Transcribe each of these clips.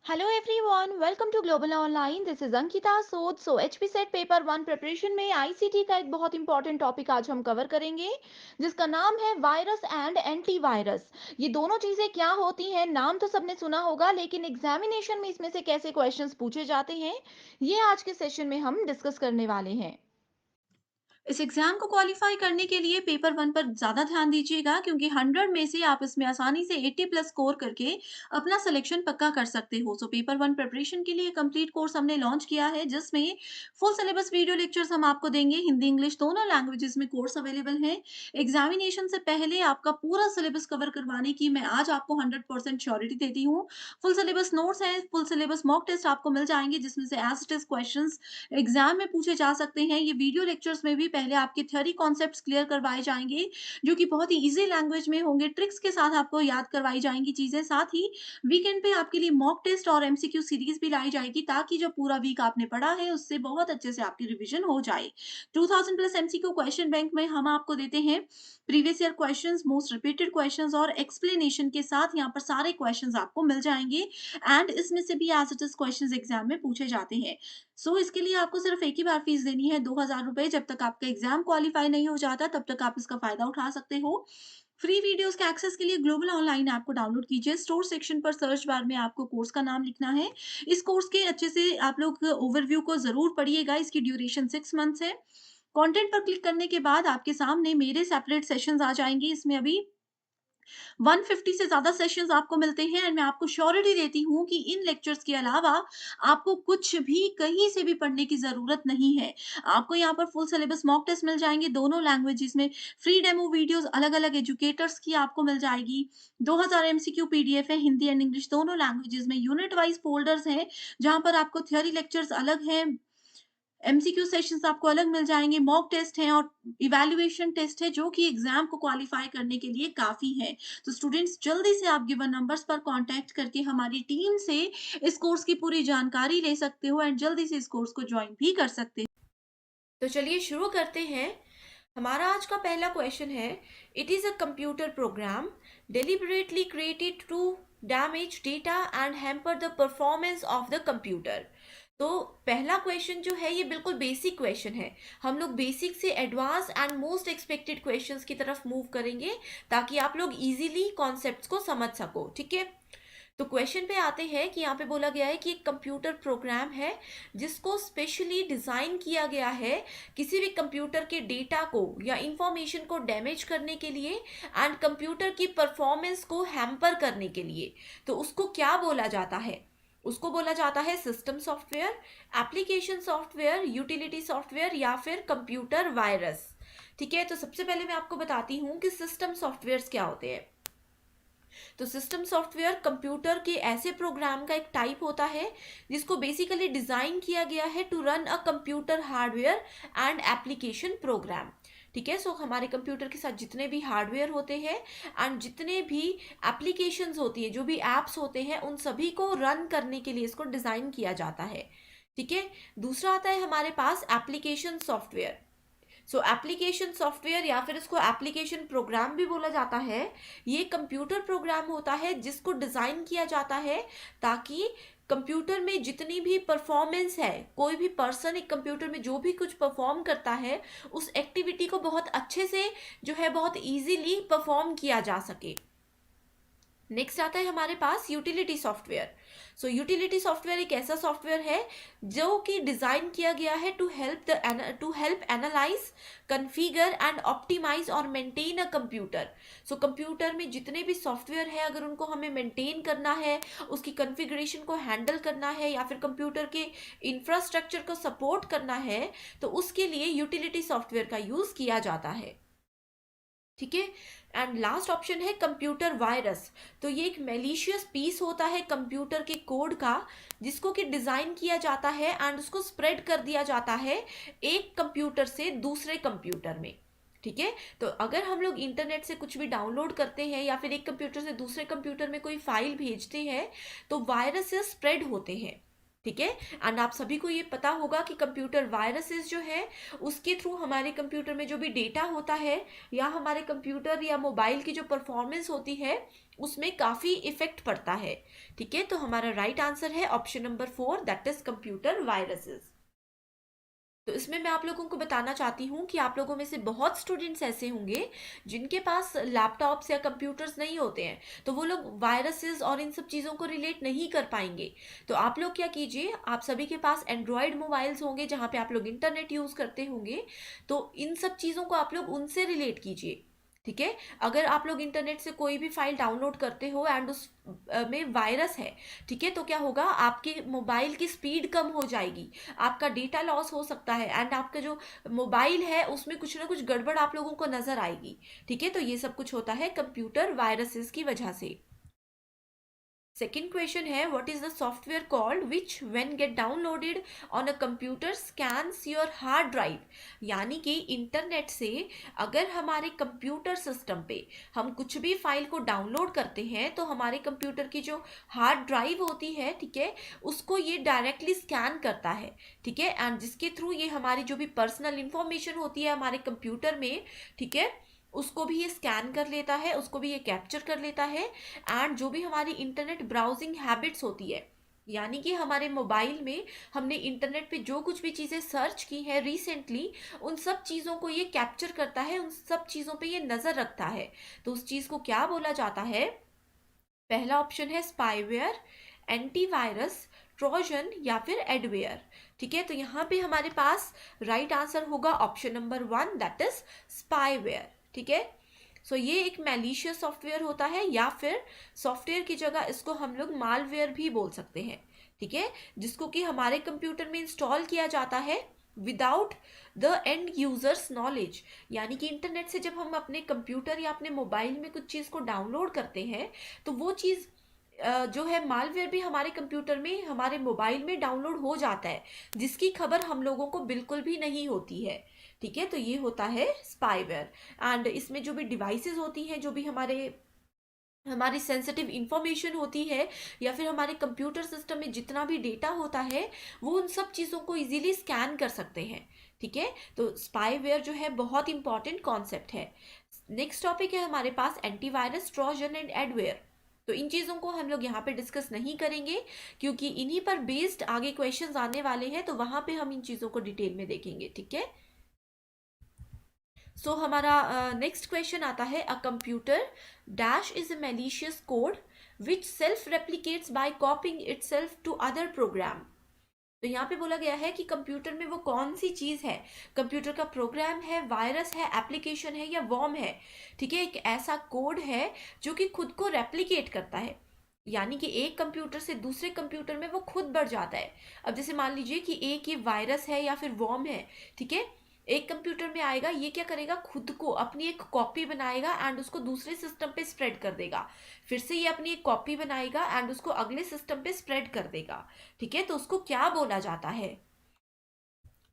Hello everyone, welcome to global online. This is Ankita Sood. HP set paper one preparation में ICT का एक बहुत important topic आज हम कवर करेंगे, जिसका नाम है वायरस एंड एंटीवायरस। ये दोनों चीजें क्या होती हैं, नाम तो सबने सुना होगा, लेकिन एग्जामिनेशन में इसमें से कैसे क्वेश्चंस पूछे जाते हैं, ये आज के सेशन में हम डिस्कस करने वाले हैं। इस एग्जाम को क्वालिफाई करने के लिए पेपर वन पर ज्यादा ध्यान दीजिएगा क्योंकि 100 में से आप इसमें आसानी से 80 प्लस स्कोर करके अपना सिलेक्शन पक्का कर सकते हो। सो पेपर वन प्रिपरेशन के लिए कंप्लीट कोर्स हमने लॉन्च किया है जिसमें फुल सिलेबस वीडियो लेक्चर्स हम आपको देंगे। हिंदी इंग्लिश दोनों लैंग्वेजेस में कोर्स अवेलेबल है। एग्जामिनेशन से पहले आपका पूरा सिलेबस कवर करवाने की मैं आज आपको 100% श्योरिटी देती हूँ। फुल सिलेबस नोट्स है, फुल सिलेबस मॉक टेस्ट आपको मिल जाएंगे जिसमें से as it is question exam में पूछे जा सकते हैं। ये वीडियो लेक्चर्स में भी पहले आपके थ्योरी कॉन्सेप्ट्स क्लियर करवाए जाएंगे जो कि बहुत ही इजी लैंग्वेज में होंगे, ट्रिक्स के साथ आपको याद करवाई जाएंगी चीजें। साथ ही वीकेंड पे आपके लिए मॉक टेस्ट और एमसीक्यू सीरीज भी लाई जाएगी ताकि जो पूरा वीक आपने पढ़ा है उससे बहुत अच्छे से आपकी रिवीजन हो जाए। 2000 प्लस एमसीक्यू क्वेश्चन बैंक में हम आपको देते हैं previous year questions, most repeated questions और एक्सप्लेनेशन के साथ। यहाँ पर सारे क्वेश्चंस आपको मिल जाएंगे एंड इसमें से भी as it is questions exam में पूछे जाते हैं। इसके लिए आपको सिर्फ एक ही बार फीस देनी है, 2000 रुपए। जब तक आपका एग्जाम क्वालिफाई नहीं हो जाता तब तक आप इसका फायदा उठा सकते हो। फ्री वीडियोस के एक्सेस के लिए ग्लोबल ऑनलाइन ऐप को डाउनलोड कीजिए। स्टोर सेक्शन पर सर्च बार में आपको कोर्स का नाम लिखना है। इस कोर्स के अच्छे से आप लोग ओवरव्यू को जरूर पढ़िएगा। इसकी ड्यूरेशन 6 मंथ्स है। कंटेंट पर क्लिक करने के बाद आपके सामने मेरे सेपरेट सेशंस आ जाएंगे। इसमें अभी 150 से ज़्यादा सेशंस आपको मिलते हैं एंड मैं आपको श्योरिटी देती हूँ कि इन लेक्चर्स के अलावा आपको कुछ भी कहीं से भी पढ़ने की ज़रूरत नहीं है। आपको यहाँ पर फुल सिलेबस मॉक टेस्ट मिल जाएँगे दोनों लैंग्वेजेस में, फ्री डेमो वीडियोज़ अलग-अलग एजुकेटर्स की आपको मिल जाएगी। 2000 एमसीक्यू पीडीएफ है, हिंदी एंड इंग्लिश दोनों लैंग्वेजेस में, यूनिट वाइज़ फ़ोल्डर्स हैं, जहाँ पर आपको थ्योरी लेक्चर्स अलग हैं, एमसीक्यू सेशंस आपको अलग मिल जाएँगे, मॉक टेस्ट हैं और इवैल्यूएशन टेस्ट है जो कि एग्ज़ाम को क्वालीफाई करने के लिए काफ़ी है। तो स्टूडेंट्स जल्दी से आप गिवन नंबर्स पर कॉन्टैक्ट करके हमारी टीम से इस कोर्स की पूरी जानकारी ले सकते हो एंड जल्दी से इस कोर्स को जॉइन भी कर सकते हो। तो चलिए शुरू करते हैं। हमारा आज का पहला क्वेश्चन है, it is a computer programme deliberately created to damage data and hamper the performance of the computer। तो पहला क्वेश्चन जो है ये बिल्कुल बेसिक क्वेश्चन है। हम लोग बेसिक से advance and most expected questions की तरफ मूव करेंगे ताकि आप लोग इजीली कॉन्सेप्ट्स को समझ सको, ठीक है। तो क्वेश्चन पे आते हैं कि यहाँ पे बोला गया है कि एक कंप्यूटर प्रोग्राम है जिसको स्पेशली डिज़ाइन किया गया है किसी भी कंप्यूटर के डेटा को या इंफॉर्मेशन को डैमेज करने के लिए एंड कंप्यूटर की परफॉर्मेंस को हैम्पर करने के लिए। तो उसको क्या बोला जाता है? उसको बोला जाता है system software, application software, utility software या फिर कंप्यूटर वायरस। ठीक है, तो सबसे पहले मैं आपको बताती हूँ कि सिस्टम सॉफ्टवेयर्स क्या होते हैं। तो सिस्टम सॉफ्टवेयर कंप्यूटर के ऐसे प्रोग्राम का एक टाइप होता है जिसको बेसिकली डिजाइन किया गया है to run a computer hardware and application program. ठीक है, हमारे कंप्यूटर के साथ जितने भी हार्डवेयर होते हैं एंड जितने भी एप्लीकेशंस होती है, जो भी एप्स होते हैं, उन सभी को रन करने के लिए इसको डिजाइन किया जाता है। ठीक है, दूसरा आता है हमारे पास एप्लीकेशन सॉफ्टवेयर। एप्लीकेशन सॉफ्टवेयर या फिर इसको एप्लीकेशन प्रोग्राम भी बोला जाता है। ये कंप्यूटर प्रोग्राम होता है जिसको डिज़ाइन किया जाता है ताकि कंप्यूटर में जितनी भी परफॉर्मेंस है, कोई भी पर्सन एक कंप्यूटर में जो भी कुछ परफॉर्म करता है, उस एक्टिविटी को बहुत अच्छे से जो है बहुत इजीली परफॉर्म किया जा सके। नेक्स्ट आता है हमारे पास यूटिलिटी सॉफ्टवेयर। यूटिलिटी सॉफ्टवेयर एक ऐसा सॉफ्टवेयर है जो कि डिजाइन किया गया है to help analyse, configure and optimise और मेंटेन अ कंप्यूटर। कंप्यूटर में जितने भी सॉफ्टवेयर है, अगर उनको हमें मेंटेन करना है, उसकी कॉन्फ़िगरेशन को हैंडल करना है या फिर कंप्यूटर के इंफ्रास्ट्रक्चर को सपोर्ट करना है, तो उसके लिए यूटिलिटी सॉफ्टवेयर का यूज किया जाता है। ठीक है, एंड लास्ट ऑप्शन है कंप्यूटर वायरस। तो ये एक मेलिशियस पीस होता है कंप्यूटर के कोड का जिसको कि डिजाइन किया जाता है एंड उसको स्प्रेड कर दिया जाता है एक कंप्यूटर से दूसरे कंप्यूटर में। ठीक है, तो अगर हम लोग इंटरनेट से कुछ भी डाउनलोड करते हैं या फिर एक कंप्यूटर से दूसरे कंप्यूटर में कोई फाइल भेजते हैं तो वायरसेस स्प्रेड होते हैं। ठीक है, एंड आप सभी को ये पता होगा कि कंप्यूटर वायरसेस जो है उसके थ्रू हमारे कंप्यूटर में जो भी डेटा होता है या हमारे कंप्यूटर या मोबाइल की जो परफॉर्मेंस होती है उसमें काफ़ी इफेक्ट पड़ता है। ठीक है, तो हमारा राइट आंसर है option number 4, that is computer viruses. तो इसमें मैं आप लोगों को बताना चाहती हूँ कि आप लोगों में से बहुत स्टूडेंट्स ऐसे होंगे जिनके पास लैपटॉप्स या कंप्यूटर्स नहीं होते हैं, तो वो लोग वायरसेस और इन सब चीज़ों को रिलेट नहीं कर पाएंगे। तो आप लोग क्या कीजिए, आप सभी के पास एंड्रॉयड मोबाइल्स होंगे जहाँ पे आप लोग इंटरनेट यूज़ करते होंगे, तो इन सब चीज़ों को आप लोग उनसे रिलेट कीजिए। ठीक है, अगर आप लोग इंटरनेट से कोई भी फाइल डाउनलोड करते हो एंड उस में वायरस है, ठीक है, तो क्या होगा, आपके मोबाइल की स्पीड कम हो जाएगी, आपका डेटा लॉस हो सकता है एंड आपका जो मोबाइल है उसमें कुछ ना कुछ गड़बड़ आप लोगों को नजर आएगी। ठीक है, तो ये सब कुछ होता है कंप्यूटर वायरसेस की वजह से। सेकेंड क्वेश्चन है, what is the software called which when get downloaded on a computer scans your hard drive. यानी कि इंटरनेट से अगर हमारे कंप्यूटर सिस्टम पे हम कुछ भी फाइल को डाउनलोड करते हैं तो हमारे कंप्यूटर की जो हार्ड ड्राइव होती है, ठीक है, उसको ये डायरेक्टली स्कैन करता है। ठीक है, एंड जिसके थ्रू ये हमारी जो भी पर्सनल इंफॉर्मेशन होती है हमारे कंप्यूटर में, ठीक है, उसको भी ये स्कैन कर लेता है, उसको भी ये कैप्चर कर लेता है। एंड जो भी हमारी इंटरनेट ब्राउजिंग हैबिट्स होती है, यानी कि हमारे मोबाइल में हमने इंटरनेट पे जो कुछ भी चीज़ें सर्च की है रिसेंटली, उन सब चीज़ों को ये कैप्चर करता है, उन सब चीज़ों पे ये नज़र रखता है। तो उस चीज़ को क्या बोला जाता है? पहला ऑप्शन है स्पाईवेयर, एंटीवायरस, ट्रोजन या फिर एडवेयर। ठीक है, तो यहाँ पे हमारे पास राइट आंसर होगा option number 1, that is spyware. ठीक है, सो ये एक मैलिशियस सॉफ्टवेयर होता है, या फिर सॉफ्टवेयर की जगह इसको हम लोग मालवेयर भी बोल सकते हैं। ठीक है, जिसको कि हमारे कंप्यूटर में इंस्टॉल किया जाता है without the end users knowledge. यानी कि इंटरनेट से जब हम अपने कंप्यूटर या अपने मोबाइल में कुछ चीज़ को डाउनलोड करते हैं तो वो चीज़ जो है मालवेयर भी हमारे कंप्यूटर में, हमारे मोबाइल में डाउनलोड हो जाता है, जिसकी खबर हम लोगों को बिल्कुल भी नहीं होती है। ठीक है, तो ये होता है स्पाईवेयर। एंड इसमें जो भी डिवाइसेस होती हैं, जो भी हमारी सेंसिटिव इंफॉर्मेशन होती है, या फिर हमारे कंप्यूटर सिस्टम में जितना भी डेटा होता है, वो उन सब चीज़ों को इजीली स्कैन कर सकते हैं। ठीक है, तो स्पाईवेयर जो है बहुत इंपॉर्टेंट कॉन्सेप्ट है। नेक्स्ट टॉपिक है हमारे पास एंटीवायरस, ट्रोजन एंड एडवेयर। तो इन चीज़ों को हम लोग यहाँ पे डिस्कस नहीं करेंगे, क्योंकि इन्हीं पर बेस्ड आगे क्वेश्चंस आने वाले हैं, तो वहां पे हम इन चीज़ों को डिटेल में देखेंगे। ठीक है, सो हमारा नेक्स्ट क्वेश्चन आता है, a computer dash is a malicious code which self replicates by copying itself to other program. तो यहाँ पे बोला गया है कि कंप्यूटर में वो कौन सी चीज़ है, कंप्यूटर का प्रोग्राम है, वायरस है, एप्लीकेशन है या वॉर्म है। ठीक है, एक ऐसा कोड है जो कि खुद को रेप्लिकेट करता है, यानी कि एक कंप्यूटर से दूसरे कंप्यूटर में वो खुद बढ़ जाता है। अब जैसे मान लीजिए कि एक ये वायरस है या फिर वॉर्म है, ठीक है, एक कंप्यूटर में आएगा, ये क्या करेगा, खुद को अपनी एक कॉपी बनाएगा एंड उसको दूसरे सिस्टम पे स्प्रेड कर देगा। फिर से ये अपनी एक कॉपी बनाएगा एंड उसको अगले सिस्टम पे स्प्रेड कर देगा। ठीक है, तो उसको क्या बोला जाता है?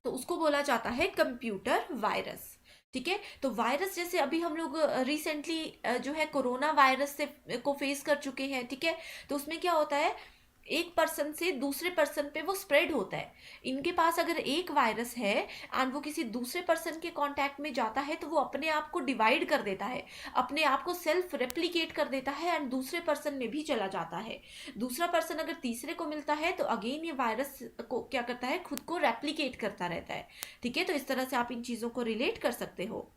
तो उसको बोला जाता है कंप्यूटर वायरस। ठीक है, तो वायरस जैसे अभी हम लोग रिसेंटली जो है कोरोना वायरस से को फेस कर चुके हैं। ठीक है, तो उसमें क्या होता है, एक पर्सन से दूसरे पर्सन पे वो स्प्रेड होता है। इनके पास अगर एक वायरस है एंड वो किसी दूसरे पर्सन के कांटेक्ट में जाता है, तो वो अपने आप को डिवाइड कर देता है, अपने आप को सेल्फ रेप्लिकेट कर देता है एंड दूसरे पर्सन में भी चला जाता है। दूसरा पर्सन अगर तीसरे को मिलता है तो अगेन ये वायरस को क्या करता है, खुद को रेप्लिकेट करता रहता है। ठीक है, तो इस तरह से आप इन चीज़ों को रिलेट कर सकते हो।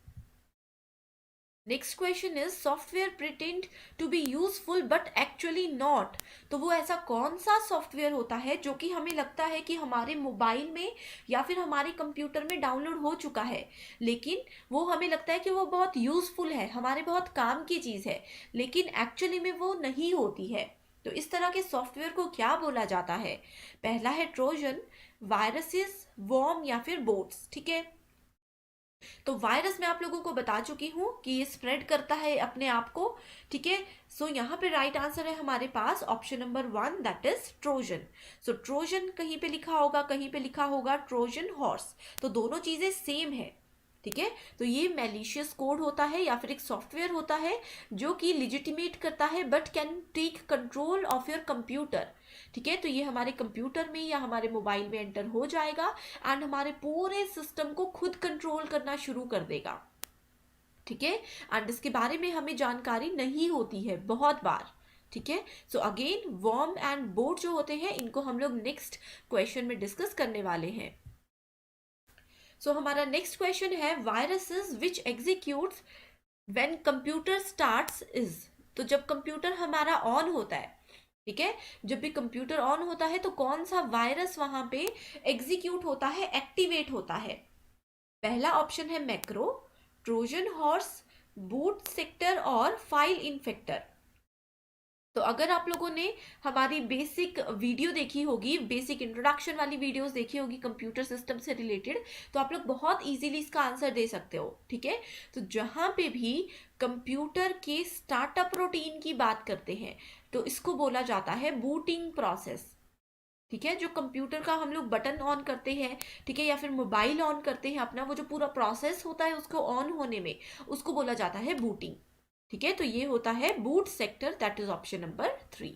Next question is, software pretend to be useful but actually not. तो वो ऐसा कौन सा सॉफ्टवेयर होता है जो कि हमें लगता है कि हमारे मोबाइल में या फिर हमारे कंप्यूटर में डाउनलोड हो चुका है, लेकिन वो हमें लगता है कि वो बहुत यूजफुल है, हमारे बहुत काम की चीज़ है, लेकिन एक्चुअली में वो नहीं होती है। तो इस तरह के सॉफ्टवेयर को क्या बोला जाता है? पहला है ट्रोजन, वायरसेस, वॉर्म या फिर बोट्स। ठीक है, तो वायरस मैं आप लोगों को बता चुकी हूँ कि ये स्प्रेड करता है अपने आप को। ठीक है, सो यहाँ पे राइट आंसर है हमारे पास option number 1, that is Trojan. So Trojan कहीं पे लिखा होगा, कहीं पे लिखा होगा ट्रोजन हॉर्स, तो दोनों चीजें सेम है। ठीक है, तो ये मैलिशियस कोड होता है या फिर एक सॉफ्टवेयर होता है जो कि लिजिटिमेट करता है but can take control of your computer. ठीक है, तो ये हमारे कंप्यूटर में या हमारे मोबाइल में एंटर हो जाएगा एंड हमारे पूरे सिस्टम को खुद कंट्रोल करना शुरू कर देगा। ठीक है, एंड इसके बारे में हमें जानकारी नहीं होती है बहुत बार। ठीक है, so again worm and boat जो होते हैं इनको हम लोग नेक्स्ट क्वेश्चन में डिस्कस करने वाले हैं। सो हमारा नेक्स्ट क्वेश्चन है viruses which executes when computer starts is. तो जब कंप्यूटर हमारा ऑन होता है, ठीक है, जब भी कंप्यूटर ऑन होता है तो कौन सा वायरस वहां पे एग्जीक्यूट होता है, एक्टिवेट होता है? पहला ऑप्शन है macro, Trojan horse, boot sector और फाइल इन्फेक्टर। तो अगर आप लोगों ने हमारी बेसिक वीडियो देखी होगी, बेसिक इंट्रोडक्शन वाली वीडियोस देखी होगी कंप्यूटर सिस्टम से रिलेटेड, तो आप लोग बहुत इजीली इसका आंसर दे सकते हो। ठीक है, तो जहां पे भी कंप्यूटर के स्टार्टअप रूटीन की बात करते हैं तो इसको बोला जाता है बूटिंग प्रोसेस। ठीक है, जो कंप्यूटर का हम लोग बटन ऑन करते हैं, ठीक है, या फिर मोबाइल ऑन करते हैं अपना, वो जो पूरा प्रोसेस होता है उसको ऑन होने में, उसको बोला जाता है बूटिंग। ठीक है, तो ये होता है boot sector, that is option number 3।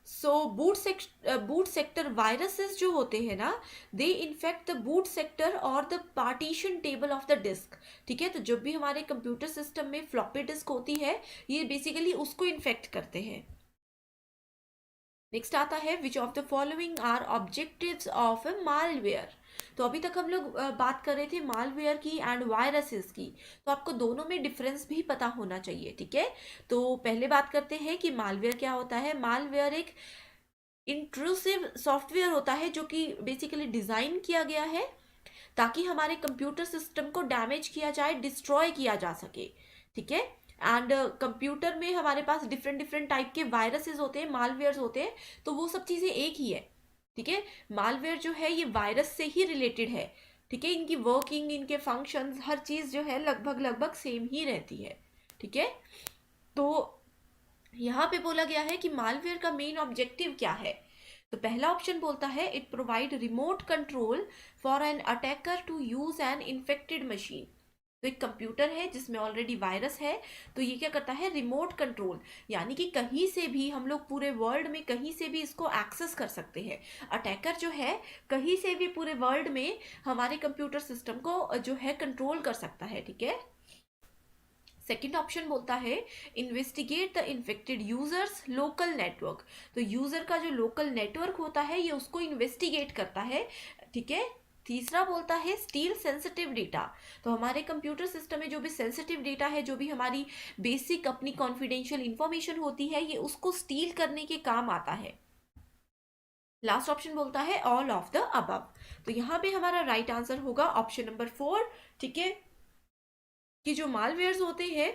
So boot sector viruses जो होते हैं ना, they infect the boot sector और the partition table of the disk. ठीक है, तो जब भी हमारे कंप्यूटर सिस्टम में फ्लॉपी डिस्क होती है, ये बेसिकली उसको इन्फेक्ट करते हैं। नेक्स्ट आता है which of the following are objectives of a malware. तो अभी तक हम लोग बात कर रहे थे मालवेयर की एंड वायरसेस की, तो आपको दोनों में डिफरेंस भी पता होना चाहिए। ठीक है, तो पहले बात करते हैं कि मालवेयर क्या होता है। मालवेयर एक इंट्रूसिव सॉफ्टवेयर होता है जो कि बेसिकली डिजाइन किया गया है ताकि हमारे कंप्यूटर सिस्टम को डैमेज किया जाए, डिस्ट्रॉय किया जा सके। ठीक है, एंड कंप्यूटर में हमारे पास डिफरेंट डिफरेंट टाइप के वायरसेस होते हैं, मालवेयर्स होते हैं, तो वो सब चीज़ें एक ही है। ठीक है, मालवेयर जो है ये वायरस से ही रिलेटेड है। ठीक है, इनकी वर्किंग, इनके फंक्शंस, हर चीज़ जो है लगभग लगभग सेम ही रहती है। ठीक है, तो यहाँ पे बोला गया है कि मालवेयर का मेन ऑब्जेक्टिव क्या है। तो पहला ऑप्शन बोलता है it provide remote control for an attacker to use an infected machine. तो एक कंप्यूटर है जिसमें ऑलरेडी वायरस है, तो ये क्या करता है, रिमोट कंट्रोल, यानी कि कहीं से भी हम लोग पूरे वर्ल्ड में कहीं से भी इसको एक्सेस कर सकते हैं। अटैकर जो है कहीं से भी पूरे वर्ल्ड में हमारे कंप्यूटर सिस्टम को जो है कंट्रोल कर सकता है। ठीक है, सेकेंड ऑप्शन बोलता है investigate the infected users local network. तो यूजर का जो लोकल नेटवर्क होता है ये उसको इन्वेस्टिगेट करता है। ठीक है, तीसरा बोलता है स्टील सेंसिटिव डेटा। तो हमारे कंप्यूटर सिस्टम में जो भी सेंसिटिव डेटा है, जो भी हमारी बेसिक अपनी कॉन्फिडेंशियल इंफॉर्मेशन होती है, ये उसको स्टील करने के काम आता है। लास्ट ऑप्शन बोलता है ऑल ऑफ द अबव। तो यहाँ पे हमारा राइट आंसर होगा ऑप्शन नंबर 4। ठीक है, कि जो मालवेयर्स होते हैं,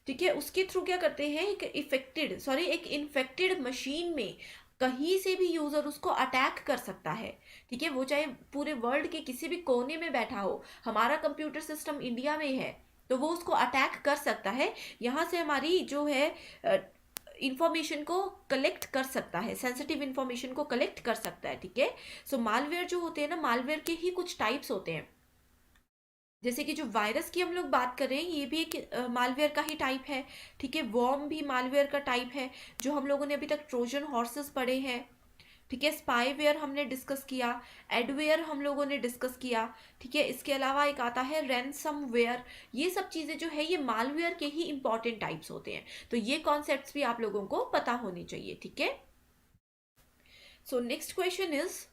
ठीक है, उसके थ्रू क्या करते हैं, एक इन्फेक्टेड मशीन में कहीं से भी यूजर उसको अटैक कर सकता है। ठीक है, वो चाहे पूरे वर्ल्ड के किसी भी कोने में बैठा हो, हमारा कंप्यूटर सिस्टम इंडिया में है तो वो उसको अटैक कर सकता है, यहाँ से हमारी जो है इंफॉर्मेशन को कलेक्ट कर सकता है, सेंसिटिव इंफॉर्मेशन को कलेक्ट कर सकता है। ठीक है, सो मालवेयर जो होते हैं ना, मालवेयर के ही कुछ टाइप्स होते हैं। जैसे कि जो वायरस की हम लोग बात कर रहे हैं, ये भी एक मालवेयर का ही टाइप है। ठीक है, वॉर्म भी मालवेयर का टाइप है, जो हम लोगों ने अभी तक ट्रोजन हॉर्सेस पढ़े हैं। ठीक है, स्पाईवेयर हमने डिस्कस किया, एडवेयर हम लोगों ने डिस्कस किया। ठीक है, इसके अलावा एक आता है रैनसमवेयर। ये सब चीज़ें जो है ये मालवेयर के ही इंपॉर्टेंट टाइप्स होते हैं, तो ये कॉन्सेप्ट्स भी आप लोगों को पता होने चाहिए। ठीक है, so next question is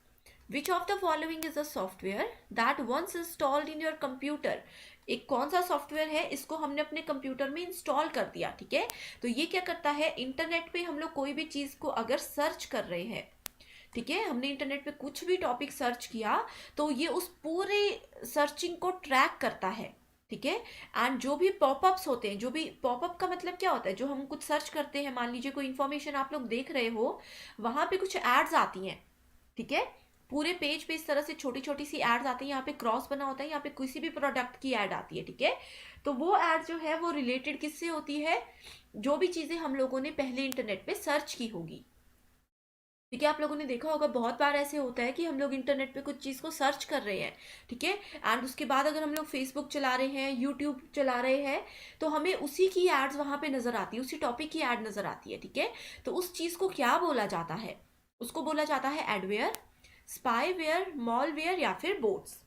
which of the following is a software that once installed in your computer. एक कौन सा सॉफ्टवेयर है, इसको हमने अपने कंप्यूटर में इंस्टॉल कर दिया। ठीक है, तो ये क्या करता है, इंटरनेट पे हम लोग कोई भी चीज़ को अगर सर्च कर रहे हैं, ठीक है, हमने इंटरनेट पे कुछ भी टॉपिक सर्च किया तो ये उस पूरे सर्चिंग को ट्रैक करता है। ठीक है, एंड जो भी पॉपअप्स होते हैं, जो भी पॉपअप का मतलब क्या होता है, जो हम कुछ सर्च करते हैं, मान लीजिए कोई इन्फॉर्मेशन आप लोग देख रहे हो, वहां पे कुछ एड्स आती हैं। ठीक है, पूरे पेज पे इस तरह से छोटी छोटी सी एड्स आती है, यहाँ पे क्रॉस बना होता है, यहाँ पे किसी भी प्रोडक्ट की एड आती है। ठीक है, तो वो एड जो है वो रिलेटेड किससे होती है, जो भी चीजें हम लोगों ने पहले इंटरनेट पे सर्च की होगी। ठीक है, आप लोगों ने देखा होगा बहुत बार ऐसे होता है कि हम लोग इंटरनेट पे कुछ चीज़ को सर्च कर रहे हैं। ठीक है, एंड उसके बाद अगर हम लोग फेसबुक चला रहे हैं, यूट्यूब चला रहे हैं, तो हमें उसी की एड्स वहां पे नजर आती है, उसी टॉपिक की एड नजर आती है। ठीक है, तो उस चीज़ को क्या बोला जाता है, उसको बोला जाता है एडवेयर, स्पाईवेयर, मॉलवेयर या फिर बोट्स।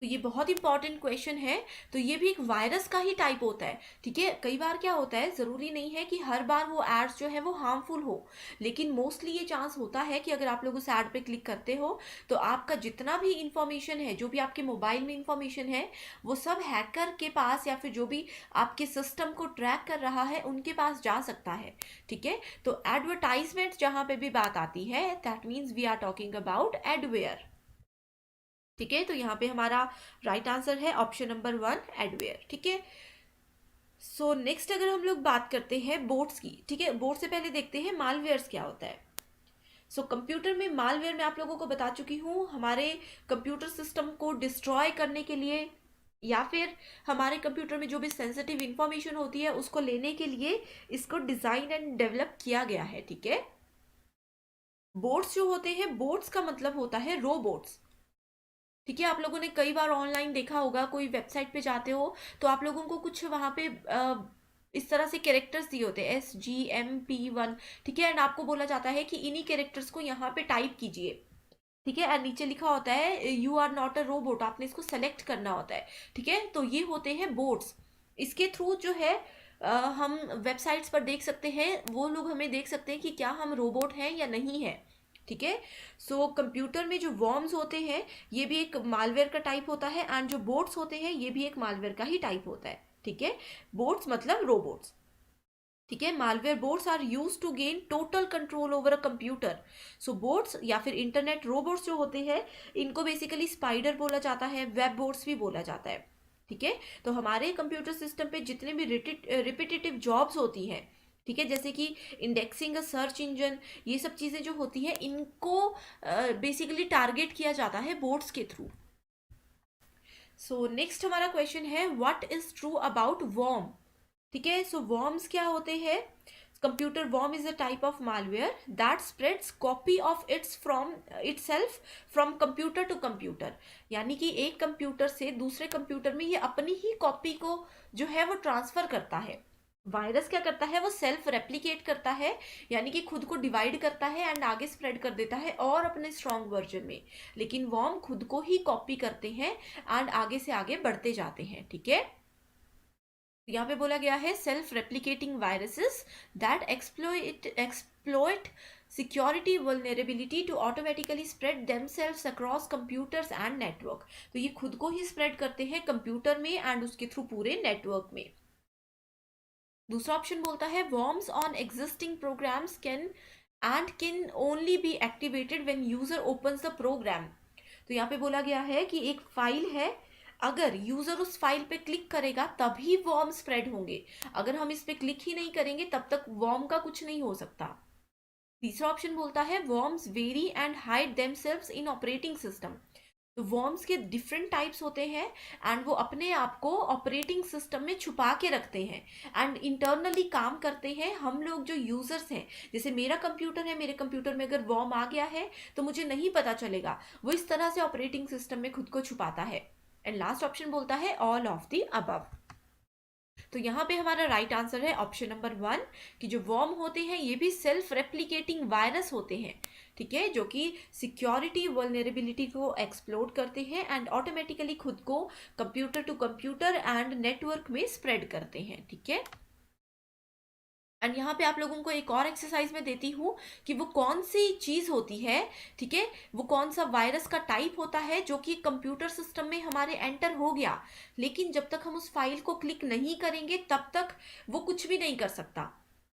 तो ये बहुत इंपॉर्टेंट क्वेश्चन है। तो ये भी एक वायरस का ही टाइप होता है, ठीक है। कई बार क्या होता है, ज़रूरी नहीं है कि हर बार वो एड्स जो है वो हार्मफुल हो, लेकिन मोस्टली ये चांस होता है कि अगर आप लोग उस एड पे क्लिक करते हो तो आपका जितना भी इंफॉर्मेशन है, जो भी आपके मोबाइल में इंफॉर्मेशन है, वो सब हैकर के पास या फिर जो भी आपके सिस्टम को ट्रैक कर रहा है उनके पास जा सकता है, ठीक है। तो एडवर्टाइजमेंट जहाँ पे भी बात आती है, that means we are talking about adware, ठीक है। तो यहाँ पे हमारा राइट आंसर है ऑप्शन नंबर 1 एडवेयर, ठीक है। सो नेक्स्ट अगर हम लोग बात करते हैं बोट्स की, ठीक है, बोट से पहले देखते हैं मालवेयर्स क्या होता है। सो कंप्यूटर में मालवेयर मैं आप लोगों को बता चुकी हूँ, हमारे कंप्यूटर सिस्टम को डिस्ट्रॉय करने के लिए या फिर हमारे कंप्यूटर में जो भी सेंसिटिव इंफॉर्मेशन होती है उसको लेने के लिए इसको डिजाइन एंड डेवलप किया गया है, ठीक है। बोट्स जो होते हैं, बोट्स का मतलब होता है रोबोट्स, ठीक है। आप लोगों ने कई बार ऑनलाइन देखा होगा, कोई वेबसाइट पे जाते हो तो आप लोगों को कुछ वहां पे इस तरह से कैरेक्टर्स दिए होते हैं SGMP1, ठीक है। एंड आपको बोला जाता है कि इन्हीं कैरेक्टर्स को यहाँ पे टाइप कीजिए, ठीक है। और नीचे लिखा होता है you are not a robot, आपने इसको सेलेक्ट करना होता है, ठीक है। तो ये होते हैं बोट्स। इसके थ्रू जो है हम वेबसाइट्स पर देख सकते हैं, वो लोग हमें देख सकते हैं कि क्या हम रोबोट हैं या नहीं है, ठीक है। सो कंप्यूटर में जो वॉर्म्स होते हैं ये भी एक मालवेयर का टाइप होता है, एंड जो बोट्स होते हैं ये भी एक मालवेयर का ही टाइप होता है, ठीक है। बोट्स मतलब रोबोट्स, ठीक है। Malware bots are use to gain total control over a computer. So bots या फिर इंटरनेट रोबोट्स जो होते हैं इनको बेसिकली स्पाइडर बोला जाता है, वेब बोट्स भी बोला जाता है, ठीक है। तो हमारे कंप्यूटर सिस्टम पे जितने भी रिपीटेटिव जॉब्स होती हैं, ठीक है, जैसे कि इंडेक्सिंग अ सर्च इंजन, ये सब चीज़ें जो होती हैं इनको बेसिकली टारगेट किया जाता है बोट्स के थ्रू। सो नेक्स्ट हमारा क्वेश्चन है what is true about worm, ठीक है। सो वॉर्म्स क्या होते हैं? Computer worm is a type of malware that spreads copy of itself from computer to computer, यानी कि एक कंप्यूटर से दूसरे कंप्यूटर में ये अपनी ही कॉपी को जो है वो ट्रांसफर करता है। वायरस क्या करता है, वो सेल्फ रेप्लिकेट करता है, यानी कि खुद को डिवाइड करता है एंड आगे स्प्रेड कर देता है और अपने स्ट्रॉन्ग वर्जन में। लेकिन वॉर्म खुद को ही कॉपी करते हैं एंड आगे से आगे बढ़ते जाते हैं, ठीक है। यहाँ पे बोला गया है self replicating viruses that exploit security vulnerability to automatically spread themselves across computers and network. तो ये खुद को ही स्प्रेड करते हैं कंप्यूटर में एंड उसके थ्रू पूरे नेटवर्क में। दूसरा ऑप्शन बोलता है worms on existing programs can only be activated when user opens the program. तो यहाँ पे बोला गया है कि एक फाइल है, अगर यूजर उस फाइल पे क्लिक करेगा तभी वॉर्म स्प्रेड होंगे, अगर हम इस पे क्लिक ही नहीं करेंगे तब तक वॉर्म का कुछ नहीं हो सकता। तीसरा ऑप्शन बोलता है worms very and hide themselves in operating system. तो वॉर्म्स के डिफरेंट टाइप्स होते हैं एंड वो अपने आप को ऑपरेटिंग सिस्टम में छुपा के रखते हैं एंड इंटरनली काम करते हैं। हम लोग जो यूजर्स हैं, जैसे मेरा कंप्यूटर है, मेरे कंप्यूटर में अगर वॉर्म आ गया है तो मुझे नहीं पता चलेगा, वो इस तरह से ऑपरेटिंग सिस्टम में खुद को छुपाता है। एंड लास्ट ऑप्शन बोलता है ऑल ऑफ द अबव। तो यहाँ पे हमारा राइट आंसर है ऑप्शन नंबर 1 कि जो वॉर्म होते हैं ये भी सेल्फ रेप्लिकेटिंग वायरस होते हैं, ठीक है, जो कि सिक्योरिटी वल्नरेबिलिटी को एक्सप्लोर करते हैं एंड ऑटोमेटिकली खुद को computer to computer and network में स्प्रेड करते हैं, ठीक है। एंड यहाँ पे आप लोगों को एक और एक्सरसाइज में देती हूँ कि वो कौन सी चीज़ होती है, ठीक है, वो कौन सा वायरस का टाइप होता है जो कि कंप्यूटर सिस्टम में हमारे एंटर हो गया, लेकिन जब तक हम उस फाइल को क्लिक नहीं करेंगे तब तक वो कुछ भी नहीं कर सकता,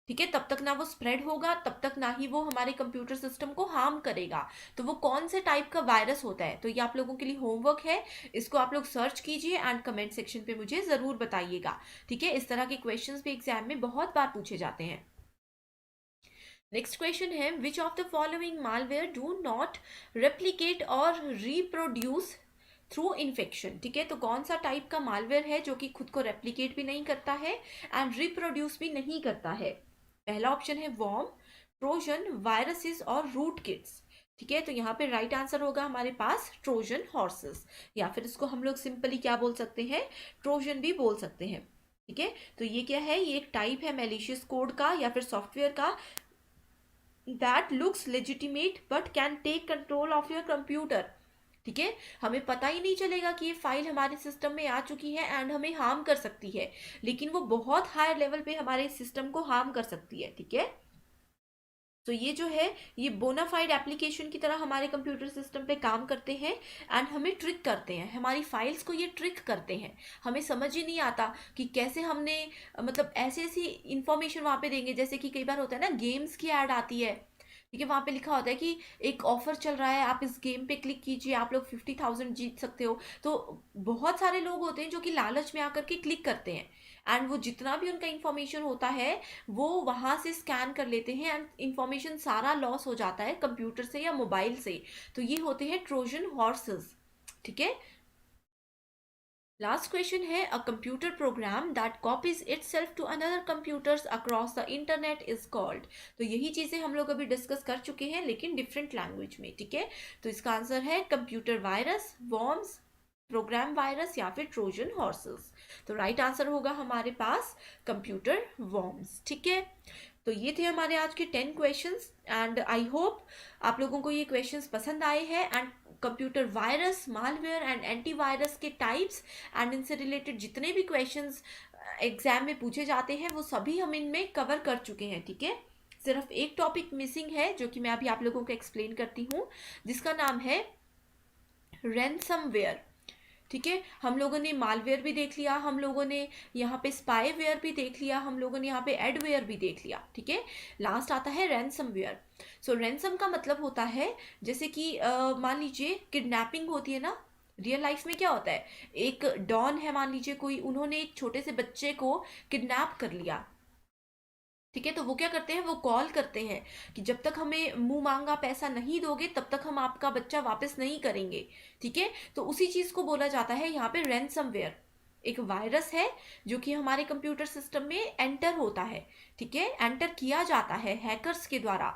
ठीक है। तब तक ना वो स्प्रेड होगा, तब तक ना ही वो हमारे कंप्यूटर सिस्टम को हार्म करेगा। तो वो कौन से टाइप का वायरस होता है, तो ये आप लोगों के लिए होमवर्क है, इसको आप लोग सर्च कीजिए एंड कमेंट सेक्शन पे मुझे ज़रूर बताइएगा, ठीक है। इस तरह के क्वेश्चंस भी एग्जाम में बहुत बार पूछे जाते हैं। नेक्स्ट क्वेश्चन है which of the following malware do not replicate और रिप्रोड्यूस थ्रू इन्फेक्शन, ठीक है। तो कौन सा टाइप का मालवेयर है जो कि खुद को रेप्लिकेट भी नहीं करता है एंड रिप्रोड्यूस भी नहीं करता है? पहला ऑप्शन है वॉर्म, ट्रोजन, वायरसेस और रूट किट्स, ठीक है। तो यहाँ पे राइट आंसर होगा हमारे पास ट्रोजन हॉर्सेस, या फिर इसको हम लोग सिंपली क्या बोल सकते हैं, ट्रोजन भी बोल सकते हैं, ठीक है। तो ये क्या है, ये एक टाइप है मैलिशियस कोड का या फिर सॉफ्टवेयर का that looks legitimate but can take control of your computer, ठीक है, हमें पता ही नहीं चलेगा कि ये फाइल हमारे सिस्टम में आ चुकी है एंड हमें हार्म कर सकती है, लेकिन वो बहुत हायर लेवल पे हमारे सिस्टम को हार्म कर सकती है। ठीक है, तो ये जो है ये बोनाफाइड एप्लीकेशन की तरह हमारे कंप्यूटर सिस्टम पे काम करते हैं एंड हमें ट्रिक करते हैं, हमारी फाइल्स को ये ट्रिक करते हैं। हमें समझ ही नहीं आता कि कैसे हमने मतलब ऐसी ऐसी इंफॉर्मेशन वहाँ पे देंगे, जैसे कि कई बार होता है ना गेम्स की ऐड आती है, ठीक है, वहाँ पे लिखा होता है कि एक ऑफर चल रहा है, आप इस गेम पे क्लिक कीजिए, आप लोग 50,000 जीत सकते हो। तो बहुत सारे लोग होते हैं जो कि लालच में आकर के क्लिक करते हैं एंड वो जितना भी उनका इंफॉर्मेशन होता है वो वहाँ से स्कैन कर लेते हैं एंड इंफॉर्मेशन सारा लॉस हो जाता है कंप्यूटर से या मोबाइल से। तो ये होते हैं ट्रोजन हॉर्सेस। ठीक है, लास्ट क्वेश्चन है a computer program that copies itself to another computers across the internet is called. तो यही चीजें हम लोग अभी डिस्कस कर चुके हैं लेकिन डिफरेंट लैंग्वेज में। ठीक है, तो इसका आंसर है computer virus, worms, program virus या फिर ट्रोजन हॉर्सेस। तो राइट आंसर होगा हमारे पास कंप्यूटर वॉर्म्स। ठीक है, तो ये थे हमारे आज के 10 क्वेश्चंस एंड आई होप आप लोगों को ये क्वेश्चंस पसंद आए हैं and computer virus, malware and antivirus के टाइप्स एंड इनसे रिलेटेड जितने भी क्वेश्चंस एग्जाम में पूछे जाते हैं वो सभी हम इनमें कवर कर चुके हैं। ठीक है, सिर्फ एक टॉपिक मिसिंग है जो कि मैं अभी आप लोगों को एक्सप्लेन करती हूँ, जिसका नाम है रैनसमवेयर। ठीक है, हम लोगों ने मालवेयर भी देख लिया, हम लोगों ने यहाँ पे स्पाईवेयर भी देख लिया, हम लोगों ने यहाँ पे एडवेयर भी देख लिया। ठीक है, लास्ट आता है रैनसमवेयर। सो रैनसम का मतलब होता है जैसे कि मान लीजिए किडनैपिंग होती है ना, रियल लाइफ में क्या होता है, एक डॉन है मान लीजिए कोई, उन्होंने एक छोटे से बच्चे को किडनैप कर लिया। ठीक है, तो वो क्या करते हैं, वो कॉल करते हैं कि जब तक हमें मुंह मांगा पैसा नहीं दोगे तब तक हम आपका बच्चा वापस नहीं करेंगे। ठीक है, तो उसी चीज को बोला जाता है यहाँ पे रैनसमवेयर। एक वायरस है जो कि हमारे कंप्यूटर सिस्टम में एंटर होता है। ठीक है, एंटर किया जाता है हैकर्स के द्वारा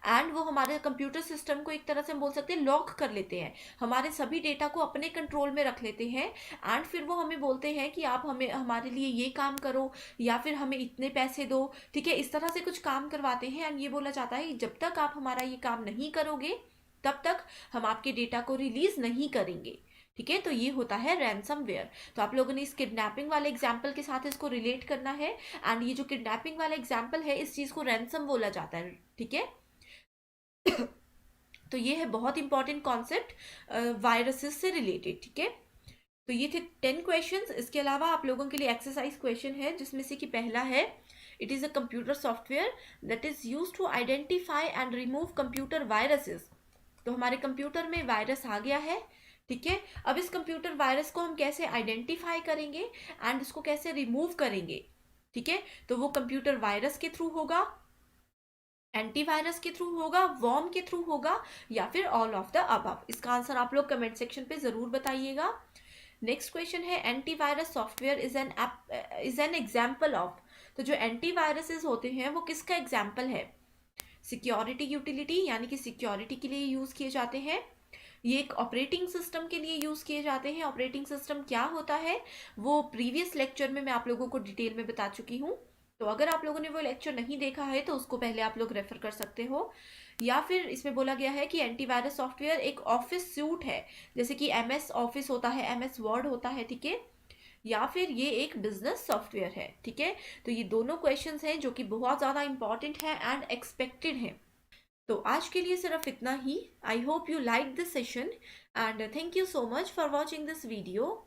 एंड वो हमारे कंप्यूटर सिस्टम को एक तरह से हम बोल सकते हैं लॉक कर लेते हैं, हमारे सभी डेटा को अपने कंट्रोल में रख लेते हैं एंड फिर वो हमें बोलते हैं कि आप हमें हमारे लिए ये काम करो या फिर हमें इतने पैसे दो। ठीक है, इस तरह से कुछ काम करवाते हैं एंड ये बोला जाता है कि जब तक आप हमारा ये काम नहीं करोगे तब तक हम आपके डेटा को रिलीज नहीं करेंगे। ठीक है, तो ये होता है रैनसमवेयर। तो आप लोगों ने इस किडनैपिंग वाले एग्जाम्पल के साथ इसको रिलेट करना है एंड ये जो किडनैपिंग वाला एग्जाम्पल है इस चीज को रैनसम बोला जाता है। ठीक है, तो ये है बहुत इंपॉर्टेंट कॉन्सेप्ट वायरसेस से रिलेटेड। ठीक है, तो ये थे 10 क्वेश्चंस। इसके अलावा आप लोगों के लिए एक्सरसाइज क्वेश्चन है जिसमें से कि पहला है it is a computer software that is used to identify and remove computer viruses. तो हमारे कंप्यूटर में वायरस आ गया है। ठीक है, अब इस कंप्यूटर वायरस को हम कैसे आइडेंटिफाई करेंगे एंड इसको कैसे रिमूव करेंगे। ठीक है, तो वो कंप्यूटर वायरस के थ्रू होगा, एंटीवायरस के थ्रू होगा, वॉर्म के थ्रू होगा या फिर ऑल ऑफ द अबव। इसका आंसर आप लोग कमेंट सेक्शन पे जरूर बताइएगा। नेक्स्ट क्वेश्चन है antivirus software is an example of. तो जो एंटीवायरसेस होते हैं वो किसका एग्जाम्पल है, सिक्योरिटी यूटिलिटी यानी कि सिक्योरिटी के लिए यूज किए जाते हैं, ये एक ऑपरेटिंग सिस्टम के लिए यूज किए जाते हैं। ऑपरेटिंग सिस्टम क्या होता है वो प्रीवियस लेक्चर में मैं आप लोगों को डिटेल में बता चुकी हूँ, तो अगर आप लोगों ने वो लेक्चर नहीं देखा है तो उसको पहले आप लोग रेफर कर सकते हो। या फिर इसमें बोला गया है कि एंटीवायरस सॉफ्टवेयर एक ऑफिस सूट है, जैसे कि MS ऑफिस होता है, MS वर्ड होता है। ठीक है, या फिर ये एक बिजनेस सॉफ्टवेयर है। ठीक है, तो ये दोनों क्वेश्चंस हैं जो कि बहुत ज़्यादा इंपॉर्टेंट है एंड एक्सपेक्टेड है। तो आज के लिए सिर्फ इतना ही। I hope you like this session and thank you so much for watching this video.